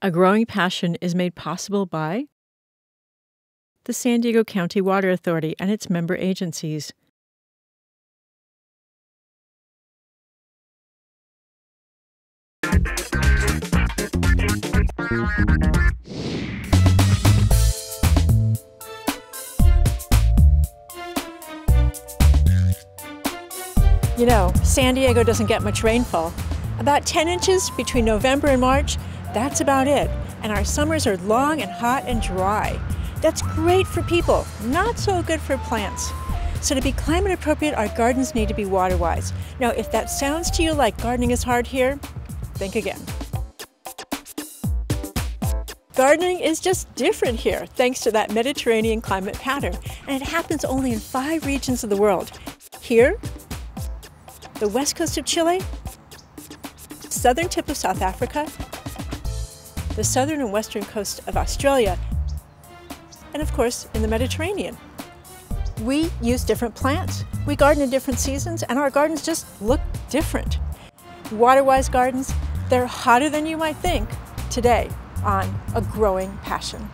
A growing passion is made possible by the San Diego County Water Authority and its member agencies. You know, San Diego doesn't get much rainfall. About 10 inches between November and March, that's about it. And our summers are long and hot and dry. That's great for people, not so good for plants. So to be climate appropriate, our gardens need to be water wise. Now, if that sounds to you like gardening is hard here, think again. Gardening is just different here, thanks to that Mediterranean climate pattern. And it happens only in 5 regions of the world. Here, the west coast of Chile, southern tip of South Africa, the southern and western coast of Australia, and of course in the Mediterranean. We use different plants. We garden in different seasons, and our gardens just look different. Water-wise gardens, they're hotter than you might think today on A Growing Passion.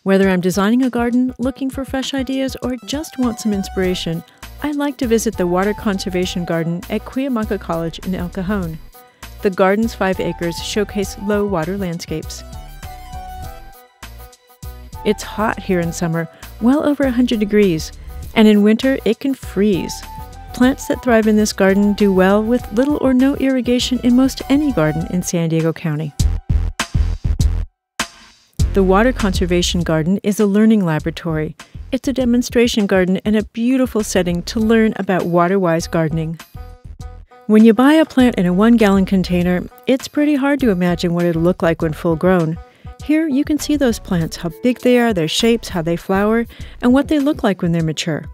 Whether I'm designing a garden, looking for fresh ideas, or just want some inspiration, I like to visit the Water Conservation Garden at Cuyamaca College in El Cajon. The garden's 5 acres showcase low water landscapes. It's hot here in summer, well over 100 degrees, and in winter it can freeze. Plants that thrive in this garden do well with little or no irrigation in most any garden in San Diego County. The Water Conservation Garden is a learning laboratory. It's a demonstration garden and a beautiful setting to learn about water-wise gardening. When you buy a plant in a 1-gallon container, it's pretty hard to imagine what it'll look like when full-grown. Here you can see those plants, how big they are, their shapes, how they flower, and what they look like when they're mature.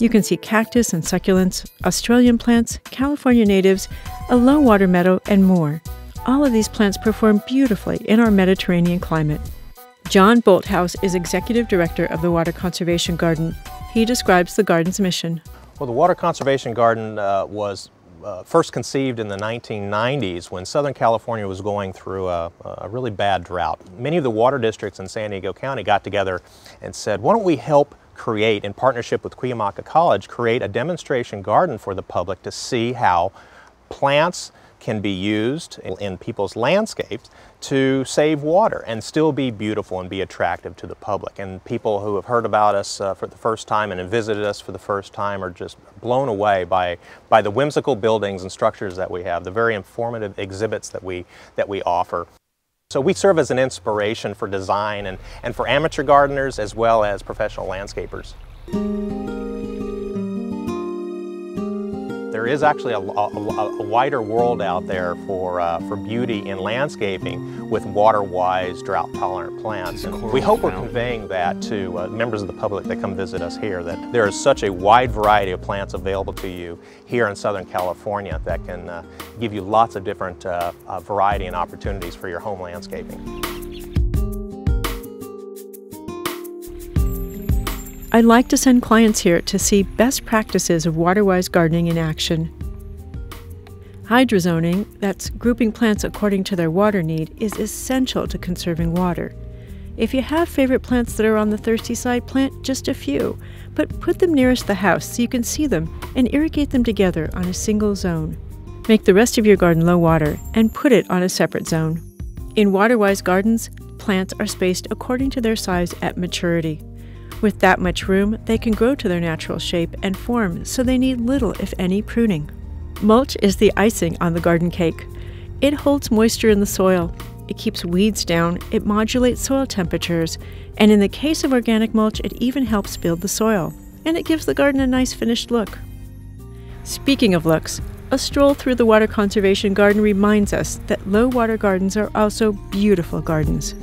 You can see cactus and succulents, Australian plants, California natives, a low-water meadow, and more. All of these plants perform beautifully in our Mediterranean climate. John Bolthouse is Executive Director of the Water Conservation Garden. He describes the garden's mission. Well, the Water Conservation Garden was first conceived in the 1990s when Southern California was going through a really bad drought. Many of the water districts in San Diego County got together and said, why don't we help create, in partnership with Cuyamaca College, create a demonstration garden for the public to see how plants can be used in people's landscapes to save water and still be beautiful and be attractive to the public. And people who have heard about us for the first time and have visited us for the first time are just blown away by the whimsical buildings and structures that we have, the very informative exhibits that we offer. So we serve as an inspiration for design and for amateur gardeners as well as professional landscapers. There is actually a wider world out there for beauty in landscaping with water-wise, drought-tolerant plants. And we hope we're conveying that to members of the public that come visit us here, that there is such a wide variety of plants available to you here in Southern California that can give you lots of different variety and opportunities for your home landscaping. I like to send clients here to see best practices of water-wise gardening in action. Hydrozoning, that's grouping plants according to their water need, is essential to conserving water. If you have favorite plants that are on the thirsty side, plant just a few, but put them nearest the house so you can see them and irrigate them together on a single zone. Make the rest of your garden low water and put it on a separate zone. In water-wise gardens, plants are spaced according to their size at maturity. With that much room, they can grow to their natural shape and form, so they need little, if any, pruning. Mulch is the icing on the garden cake. It holds moisture in the soil, it keeps weeds down, it modulates soil temperatures, and in the case of organic mulch, it even helps build the soil, and it gives the garden a nice finished look. Speaking of looks, a stroll through the Water Conservation Garden reminds us that low-water gardens are also beautiful gardens.